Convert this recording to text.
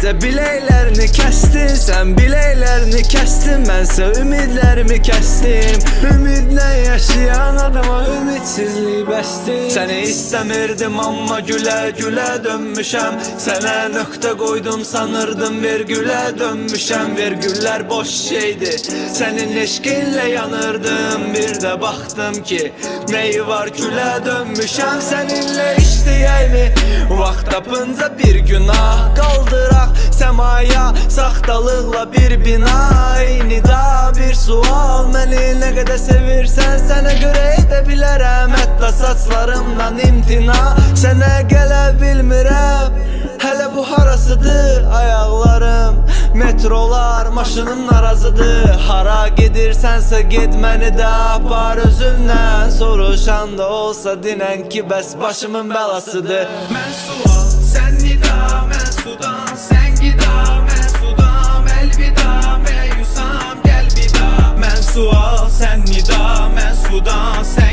gecə biləklərini kəstin, sən biləklərini kəstin, mənsə ümidlərimi kəstim. Ümidlə yaşayan adama ümidsizlik bəsdir. Səni istəmirdim amma gülə-gülə dönmüşəm. Sənə nöqtə qoydum sanırdım vergülə dönmüşəm. Vergüllər boş şeydi, sənin eşqinlə yanırdım. Bir də baxdım ki neyi var külə dönmüşəm. Səninlə işləyəkmi vaxt tapınca bir günah qaldıraq səmaya, saxtalıqla bir bina. Eyni da bir sual, məni nə qədər sevirsən sənə görə edə bilərəm, hətta saçlarımdan imtina. Sənə gələ bilmirəm, hələ bu harasıdır ayaqlarım. Metrolar, maşınım narazıdır. Hara gedirsənsə ged, məni də apar özündən. Soruşan da olsa dinən ki bəs başımın bəlasıdır. Mən sual, sən nida, mən sudan. Sən gida, mən sudam. Əlvida, məyusam, gəl vida. Mən sual, sən nida, mən sudan.